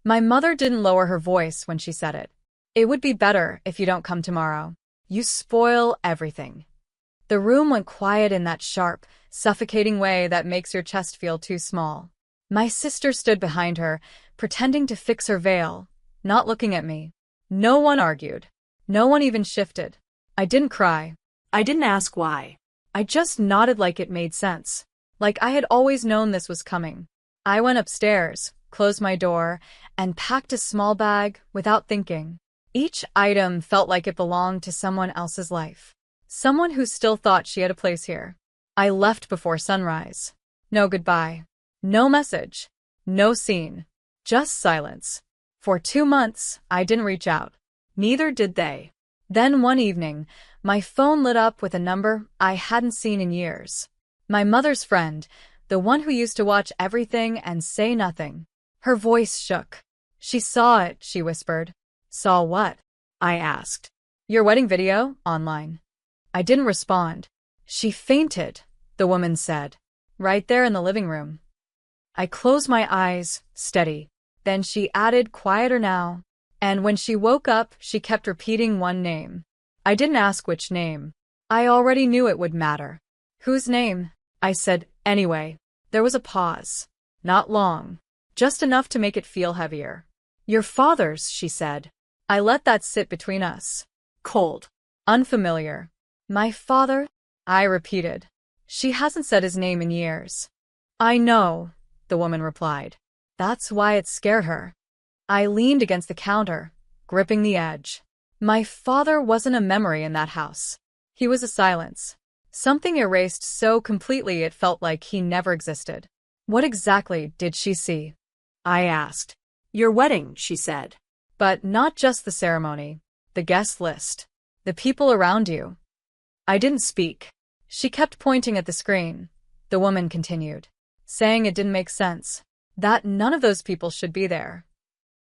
My mother didn't lower her voice when she said it. It would be better if you don't come tomorrow. You spoil everything. The room went quiet in that sharp, suffocating way that makes your chest feel too small. My sister stood behind her, pretending to fix her veil, not looking at me. No one argued. No one even shifted. I didn't cry. I didn't ask why. I just nodded like it made sense. Like I had always known this was coming. I went upstairs, closed my door, and packed a small bag without thinking. Each item felt like it belonged to someone else's life. Someone who still thought she had a place here. I left before sunrise. No goodbye. No message. No scene. Just silence. For 2 months, I didn't reach out. Neither did they. Then one evening, my phone lit up with a number I hadn't seen in years. My mother's friend, the one who used to watch everything and say nothing. Her voice shook. She saw it, she whispered. Saw what? I asked. Your wedding video, online. I didn't respond. She fainted, the woman said. Right there in the living room. I closed my eyes, steady. Then she added, quieter now. And when she woke up, she kept repeating one name. I didn't ask which name. I already knew it would matter. Whose name? I said, anyway. There was a pause. Not long. Just enough to make it feel heavier. Your father's, she said. I let that sit between us. Cold. Unfamiliar. My father? I repeated. She hasn't said his name in years. I know, the woman replied. That's why it scared her. I leaned against the counter, gripping the edge. My father wasn't a memory in that house. He was a silence. Something erased so completely it felt like he never existed. What exactly did she see? I asked. Your wedding, she said. But not just the ceremony. The guest list. The people around you. I didn't speak. She kept pointing at the screen. The woman continued, saying it didn't make sense. That none of those people should be there.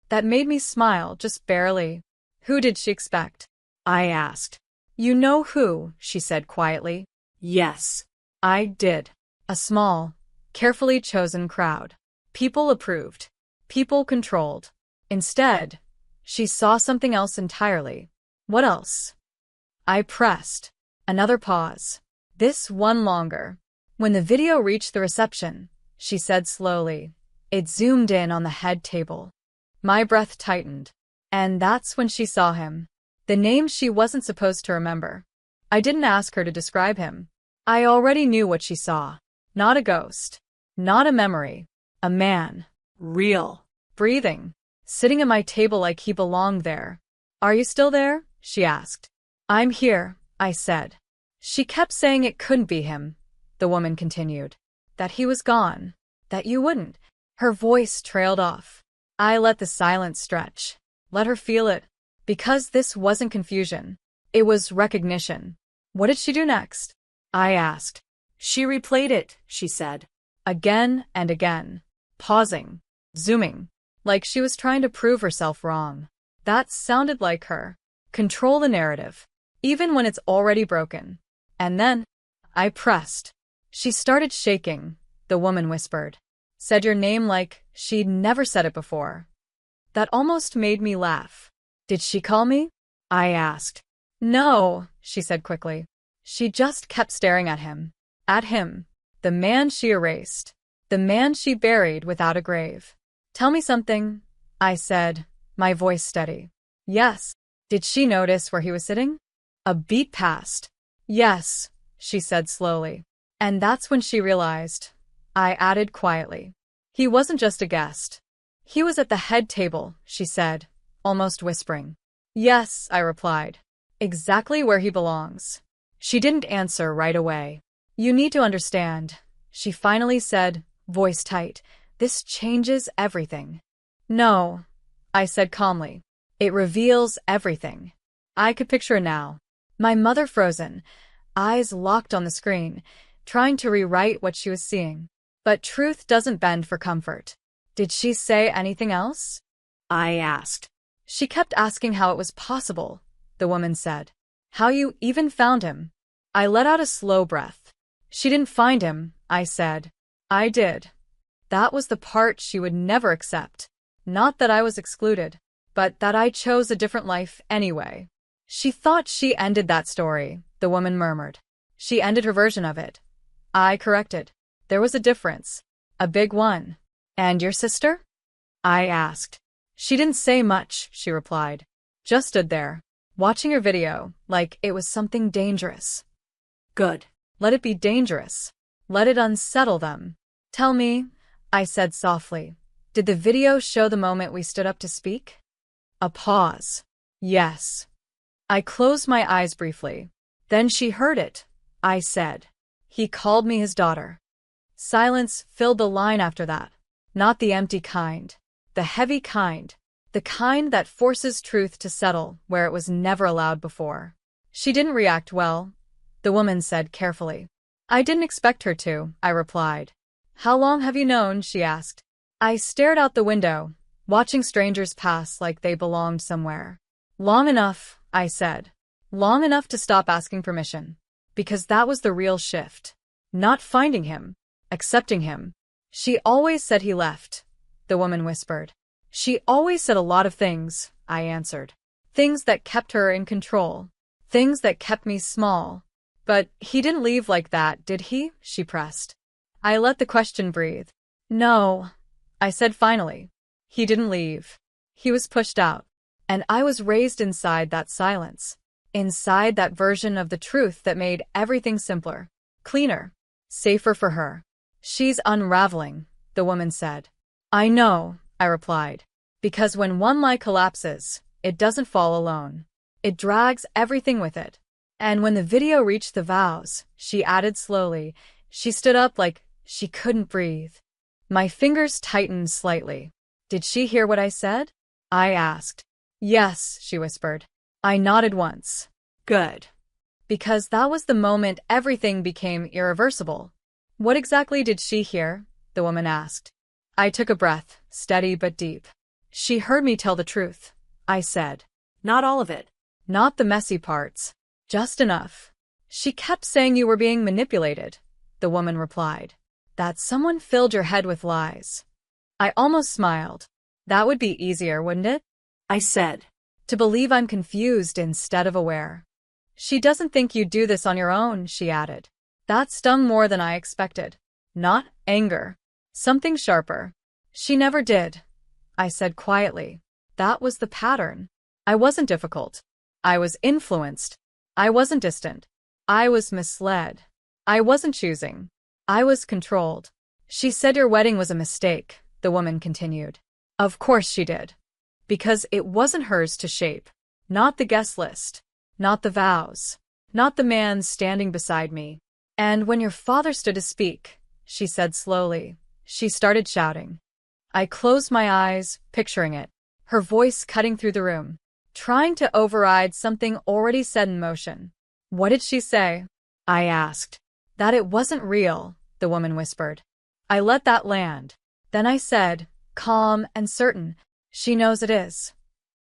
That made me smile, just barely. Who did she expect? I asked. You know who, she said quietly. Yes. I did. A small, carefully chosen crowd. People approved. People controlled. Instead, she saw something else entirely. What else? I pressed. Another pause. This one longer. When the video reached the reception, she said slowly. It zoomed in on the head table. My breath tightened. And that's when she saw him. The name she wasn't supposed to remember. I didn't ask her to describe him. I already knew what she saw. Not a ghost. Not a memory. A man. Real. Breathing. Sitting at my table like he belonged there. Are you still there? She asked. I'm here, I said. She kept saying it couldn't be him, the woman continued. That he was gone. That you wouldn't. Her voice trailed off. I let the silence stretch. Let her feel it. Because this wasn't confusion. It was recognition. What did she do next? I asked. She replayed it, she said. Again and again. Pausing. Zooming. Like she was trying to prove herself wrong. That sounded like her. Control the narrative. Even when it's already broken. And then, I pressed. She started shaking, the woman whispered. Said your name like she'd never said it before. That almost made me laugh. Did she call me? I asked. No, she said quickly. She just kept staring at him. At him. The man she erased. The man she buried without a grave. Tell me something, I said, my voice steady. Yes. Did she notice where he was sitting? A beat passed. Yes, she said slowly. And that's when she realized. I added quietly. He wasn't just a guest. He was at the head table, she said, almost whispering. Yes, I replied. Exactly where he belongs. She didn't answer right away. You need to understand, she finally said, voice tight. This changes everything. No, I said calmly. It reveals everything. I could picture it now. My mother frozen, eyes locked on the screen, trying to rewrite what she was seeing. But truth doesn't bend for comfort. Did she say anything else? I asked. She kept asking how it was possible, the woman said. How you even found him. I let out a slow breath. She didn't find him, I said. I did. That was the part she would never accept. Not that I was excluded, but that I chose a different life anyway. She thought she ended that story, the woman murmured. She ended her version of it. I corrected. There was a difference. A big one. And your sister? I asked. She didn't say much, she replied. Just stood there, watching her video, like it was something dangerous. Good. Let it be dangerous. Let it unsettle them. Tell me, I said softly, did the video show the moment we stood up to speak? A pause. Yes. I closed my eyes briefly. Then she heard it. I said. He called me his daughter. Silence filled the line after that. Not the empty kind. The heavy kind. The kind that forces truth to settle where it was never allowed before. She didn't react well, the woman said carefully. I didn't expect her to, I replied. How long have you known? She asked. I stared out the window, watching strangers pass like they belonged somewhere. Long enough, I said. Long enough to stop asking permission. Because that was the real shift. Not finding him. Accepting him. She always said he left, the woman whispered. She always said a lot of things, I answered. Things that kept her in control. Things that kept me small. But he didn't leave like that, did he? She pressed. I let the question breathe. No, I said finally. He didn't leave. He was pushed out. And I was raised inside that silence. Inside that version of the truth that made everything simpler. Cleaner. Safer for her. She's unraveling, the woman said. I know, I replied. Because when one lie collapses, it doesn't fall alone. It drags everything with it. And when the video reached the vows, she added slowly, she stood up like she couldn't breathe. My fingers tightened slightly. Did she hear what I said? I asked. Yes, she whispered. I nodded once. Good. Because that was the moment everything became irreversible. What exactly did she hear? The woman asked. I took a breath, steady but deep. She heard me tell the truth, I said. Not all of it. Not the messy parts. Just enough. She kept saying you were being manipulated, the woman replied. That someone filled your head with lies. I almost smiled. That would be easier, wouldn't it? I said. To believe I'm confused instead of aware. She doesn't think you'd do this on your own, she added. That stung more than I expected. Not anger. Something sharper. She never did, I said quietly. That was the pattern. I wasn't difficult. I was influenced. I wasn't distant. I was misled. I wasn't choosing. I was controlled. She said your wedding was a mistake, the woman continued. Of course she did. Because it wasn't hers to shape. Not the guest list. Not the vows. Not the man standing beside me. And when your father stood to speak, she said slowly, she started shouting. I closed my eyes, picturing it, her voice cutting through the room, trying to override something already set in motion. What did she say? I asked. That it wasn't real, the woman whispered. I let that land. Then I said, calm and certain, she knows it is.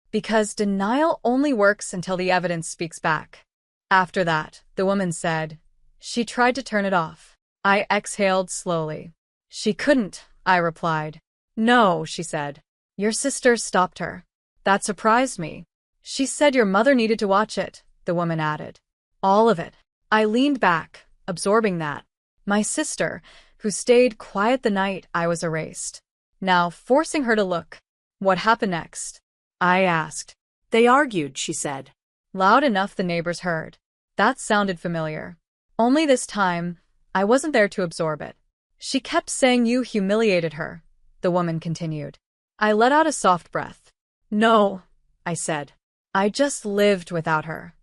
Because denial only works until the evidence speaks back. After that, the woman said, she tried to turn it off. I exhaled slowly. She couldn't, I replied. No, she said. Your sister stopped her. That surprised me. She said your mother needed to watch it, the woman added. All of it. I leaned back, absorbing that. My sister, who stayed quiet the night I was erased. Now forcing her to look. What happened next? I asked. They argued, she said. Loud enough the neighbors heard. That sounded familiar. Only this time, I wasn't there to absorb it. She kept saying you humiliated her, the woman continued. I let out a soft breath. No, I said. I just lived without her.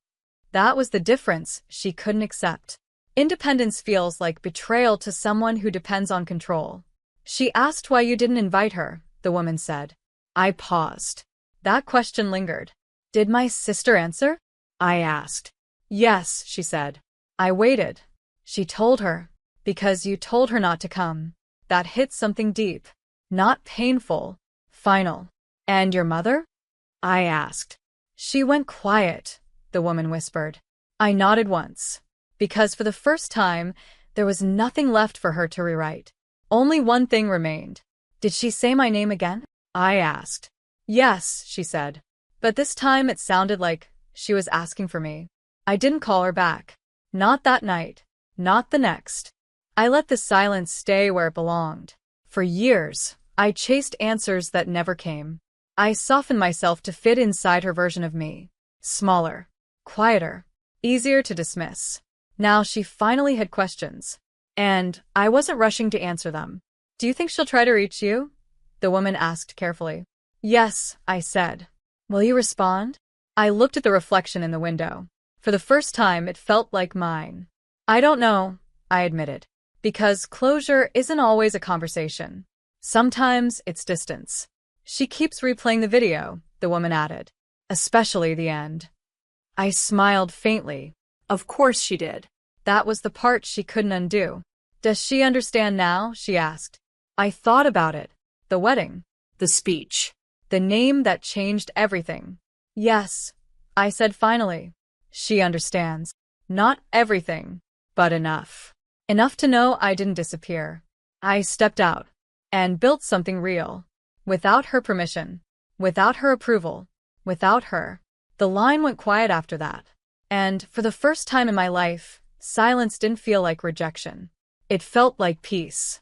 That was the difference she couldn't accept. Independence feels like betrayal to someone who depends on control. She asked why you didn't invite her, the woman said. I paused. That question lingered. Did my sister answer? I asked. Yes, she said. I waited. She told her. Because you told her not to come. That hit something deep. Not painful. Final. And your mother? I asked. She went quiet, the woman whispered. I nodded once. Because for the first time, there was nothing left for her to rewrite. Only one thing remained. Did she say my name again? I asked. Yes, she said. But this time it sounded like she was asking for me. I didn't call her back. Not that night. Not the next. I let the silence stay where it belonged. For years, I chased answers that never came. I softened myself to fit inside her version of me. Smaller, quieter, easier to dismiss. Now she finally had questions. And I wasn't rushing to answer them. Do you think she'll try to reach you? The woman asked carefully. Yes, I said. Will you respond? I looked at the reflection in the window. For the first time, it felt like mine. I don't know, I admitted. Because closure isn't always a conversation. Sometimes it's distance. She keeps replaying the video, the woman added. Especially the end. I smiled faintly. Of course she did. That was the part she couldn't undo. Does she understand now? She asked. I thought about it. The wedding. The speech. The name that changed everything. Yes, I said finally. She understands. Not everything, but enough. Enough to know I didn't disappear. I stepped out and built something real. Without her permission. Without her approval. Without her. The line went quiet after that. And for the first time in my life, silence didn't feel like rejection. It felt like peace.